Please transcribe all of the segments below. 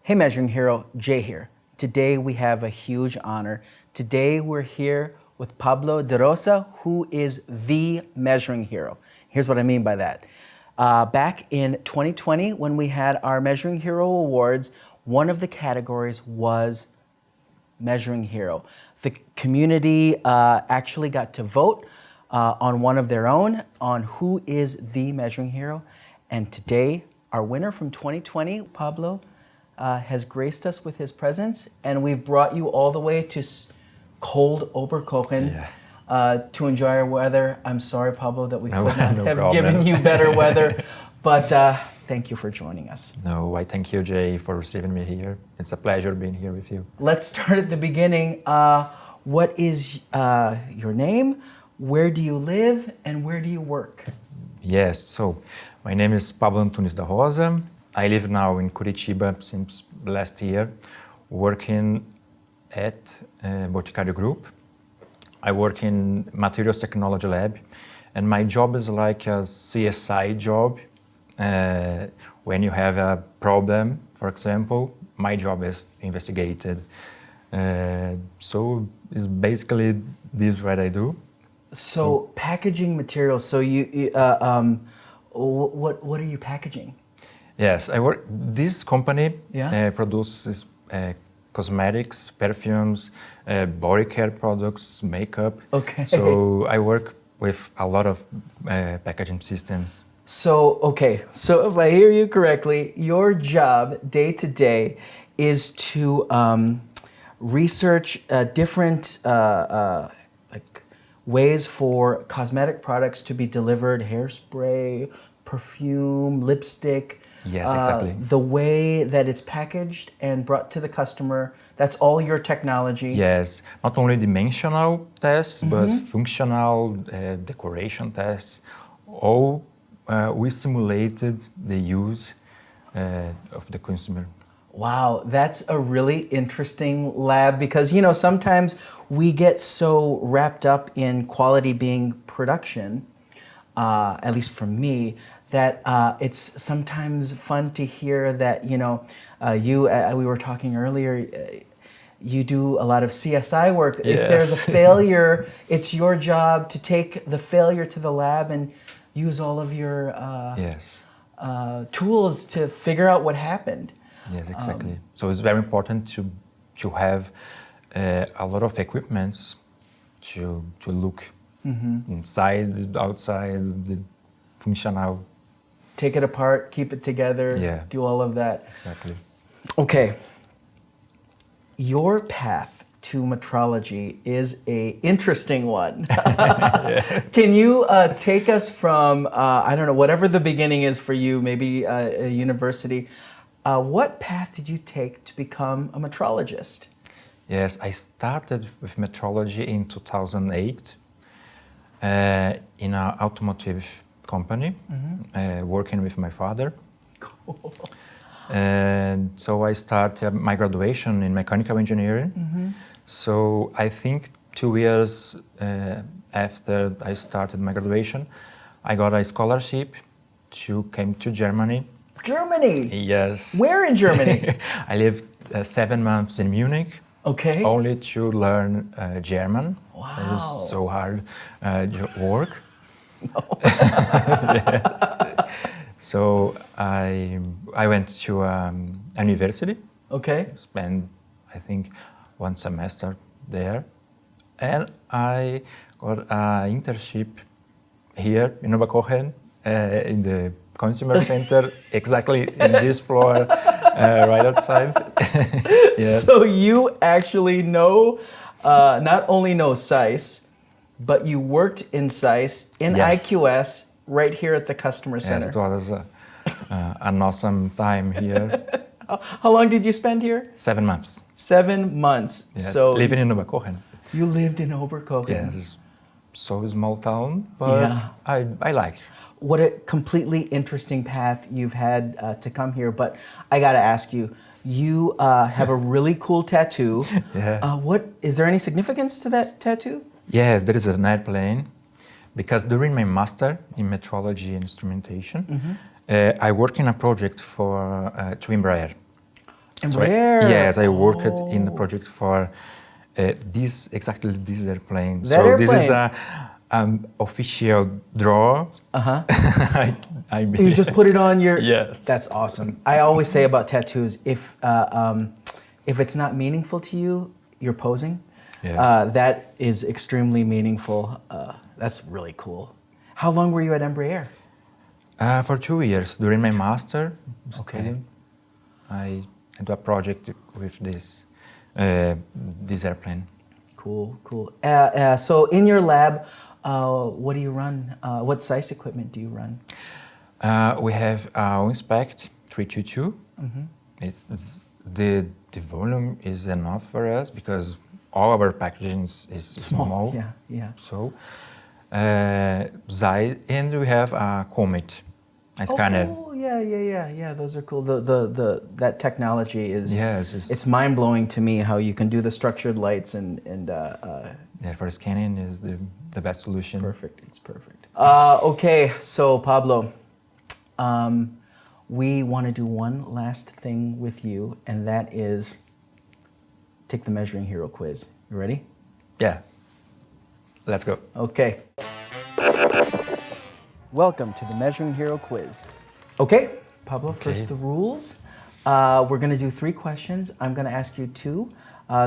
Hey Measuring Hero, Jay here. Today we have a huge honor. Today we're here with Pablo da Rosa, who is the Measuring Hero. Here's what I mean by that. Back in 2020, when we had our Measuring Hero Awards, one of the categories was Measuring Hero. The community actually got to vote on one of their own on who is the Measuring Hero. And today, our winner from 2020, Pablo, has graced us with his presence, and we've brought you all the way to cold Oberkochen to enjoy our weather. I'm sorry, Pablo, that we could not have given you better weather, but thank you for joining us. No, I thank you, Jay, for receiving me here. It's a pleasure being here with you. Let's start at the beginning. What is your name? Where do you live? And where do you work? Yes, so my name is Pablo Antunes da Rosa. I live now in Curitiba since last year, working at Boticário Group. I work in Materials Technology Lab, and my job is like a CSI job. When you have a problem, for example, my job is investigated. So it's basically this what I do. So packaging materials. So what are you packaging? Yes, I work. This company produces cosmetics, perfumes, body care products, makeup. Okay. So I work with a lot of packaging systems. So if I hear you correctly, your job day to day is to research different ways for cosmetic products to be delivered, hairspray, perfume, lipstick. Yes, exactly. The way that it's packaged and brought to the customer, that's all your technology. Yes, not only dimensional tests, but functional decoration tests. All we simulated the use of the consumer. Wow, that's a really interesting lab because, sometimes we get so wrapped up in quality being production, at least for me, that it's sometimes fun to hear that, we were talking earlier, you do a lot of CSI work. Yes. If there's a failure, it's your job to take the failure to the lab and use all of your tools to figure out what happened. Yes, exactly. So it's very important to have a lot of equipments to look inside, outside, the functional. Take it apart, keep it together, do all of that. Exactly. Okay. Your path to metrology is an interesting one. Can you take us from, whatever the beginning is for you, maybe a university, what path did you take to become a metrologist? Yes, I started with metrology in 2008 in an automotive company, working with my father. Cool. And so I started my graduation in mechanical engineering. So I think 2 years after I started my graduation, I got a scholarship to come to Germany. Germany? Yes. Where in Germany? I lived 7 months in Munich. Okay. Only to learn German. Wow. It is so hard work. Yes. So I went to university. Okay. Spent, I think, 1 semester there. And I got an internship here in Oberkochen in the consumer center, exactly in this floor, right outside. Yes. So you actually not only know ZEISS, but you worked in ZEISS, in IQS, right here at the customer center. Yes, it was an awesome time here. How long did you spend here? 7 months. 7 months. Yes, So living in Oberkochen. You lived in Oberkochen. Yes, it's so small town, but I like. What a completely interesting path you've had to come here. But I got to ask you, you have a really cool tattoo. Is there any significance to that tattoo? Yes, there is an airplane. Because during my master in metrology and instrumentation, I worked in a project for Twin Embraer. Embraer. Yes, I worked in the project for exactly this airplane. That This is airplane. a official draw. Uh-huh. I You just put it on your... Yes. That's awesome. I always say about tattoos, if it's not meaningful to you, you're posing. Yeah. That is extremely meaningful. That's really cool. How long were you at Embraer? For 2 years during my master Okay. study, I do a project with this airplane. Cool, cool. So in your lab, what do you run? What ZEISS equipment do you run? We have our Inspect 322. It's the volume is enough for us because all our packaging is small. Yeah, yeah. So ZEISS, and we have a Comet, a scanner. Oh, yeah. Those are cool. That technology is... Yes, it's mind blowing to me how you can do the structured lights and yeah, for scanning is the best solution. perfect. It's perfect. Okay, so Pablo, we want to do one last thing with you, and that is take the Measuring Hero quiz. You ready? Yeah. Let's go. Okay. Welcome to the Measuring Hero quiz. Okay, Pablo, first the rules. We're going to do 3 questions. I'm going to ask you 2.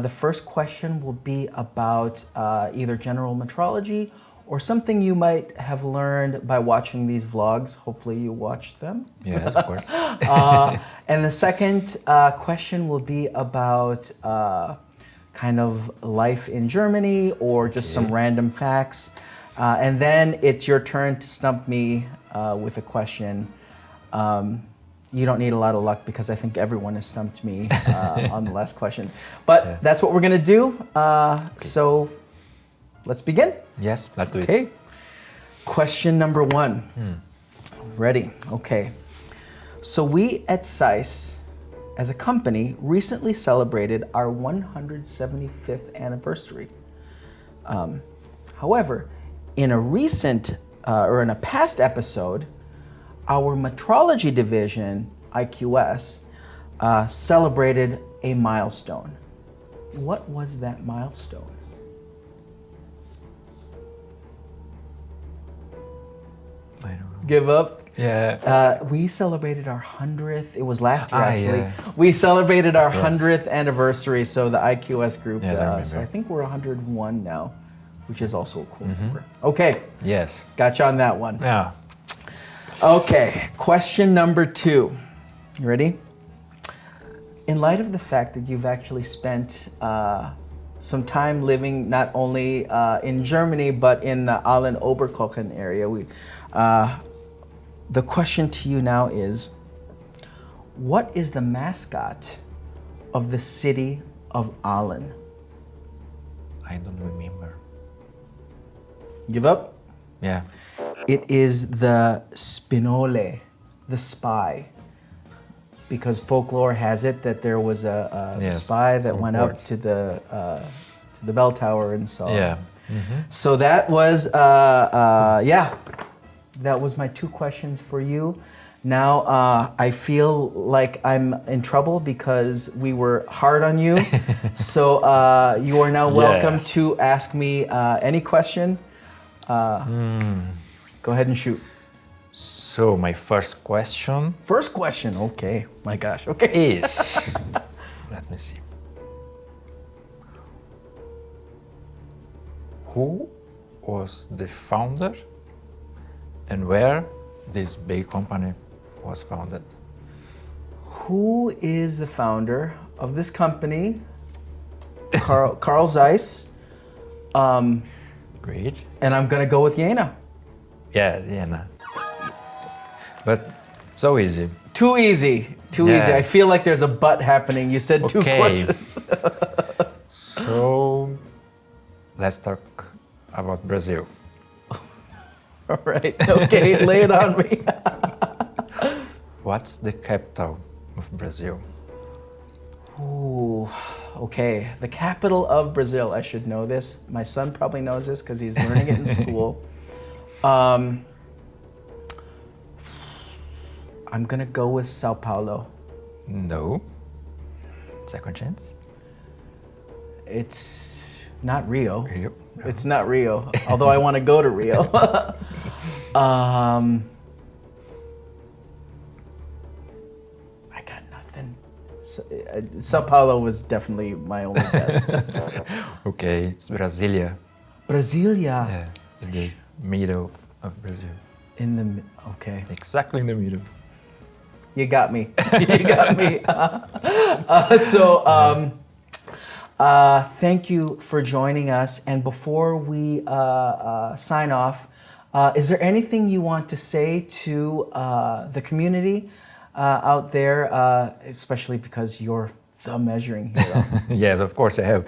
The first question will be about either general metrology or something you might have learned by watching these vlogs. Hopefully you watched them. Yes, of course. And the second question will be about kind of life in Germany or just some random facts. And then it's your turn to stump me with a question. You don't need a lot of luck because I think everyone has stumped me on the last question. But that's what we're going to do. So let's begin. Yes, let's do it. Okay. Question number 1. Ready? Okay. So we at ZEISS, as a company, recently celebrated our 175th anniversary. However, in a recent or in a past episode, our metrology division, IQS, celebrated a milestone. What was that milestone? I don't know. Give up? Yeah. We celebrated our 100th, it was last year actually. Yeah. We celebrated our Yes. 100th anniversary, so the IQS group, Yes, I remember. so I think we're 101 now, which is also a cool number. Okay, Yes. got you on that one. Yeah. Okay, question number 2. You ready? In light of the fact that you've actually spent some time living not only in Germany, but in the Aalen-Oberkochen area, the question to you now is, what is the mascot of the city of Aalen? I don't remember. Give up? Yeah. It is the Spinole, the spy. Because folklore has it that there was a Yes, spy that went up reports. to the bell tower and saw. Yeah. So that was, that was my 2 questions for you. Now I feel like I'm in trouble because we were hard on you. So you are now welcome Yes. to ask me any question. Go ahead and shoot. So my first question First question, okay. My gosh, okay. is, let me see. Who was the founder and where this big company was founded? Who is the founder of this company? Carl ZEISS. Great. And I'm gonna go with Jena. Yeah, nah. But so easy. Too easy, too easy. Yeah. I feel like there's a but happening. You said 2 Okay. questions. So let's talk about Brazil. All right, okay, lay it on me. What's the capital of Brazil? Ooh, okay, the capital of Brazil. I should know this. My son probably knows this because he's learning it in school. I'm gonna go with Sao Paulo. No. second chance. It's not Rio. Rio. It's not Rio, although I want to go to Rio. I got nothing. Sao Paulo was definitely my only guess. Okay, it's Brasilia. Brasilia. Yeah, it's the middle of Brazil. Okay. Exactly in the middle. You got me. You got me. Thank you for joining us. And before we sign off, is there anything you want to say to the community out there, especially because you're the measuring hero? Yes, of course I have.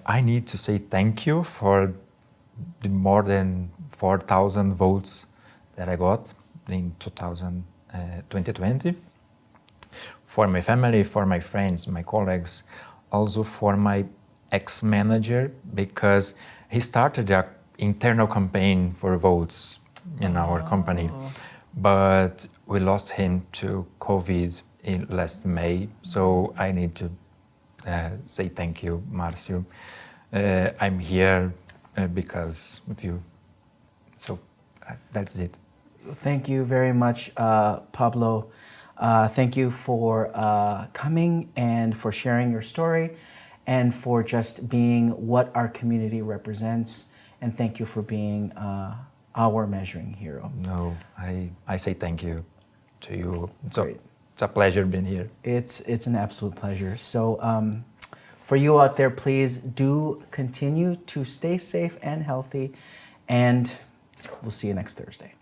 I need to say thank you for the more than 4,000 votes that I got in 2020. For my family, for my friends, my colleagues, also for my ex-manager, because he started an internal campaign for votes in our company, but we lost him to COVID in last May, so I need to say thank you, Marcio. I'm here because of you. So that's it. Thank you very much, Pablo. Thank you for coming and for sharing your story and for just being what our community represents. And thank you for being our measuring hero. No, I say thank you to you. Great. It's a pleasure being here. It's an absolute pleasure. So for you out there, please do continue to stay safe and healthy, and we'll see you next Thursday.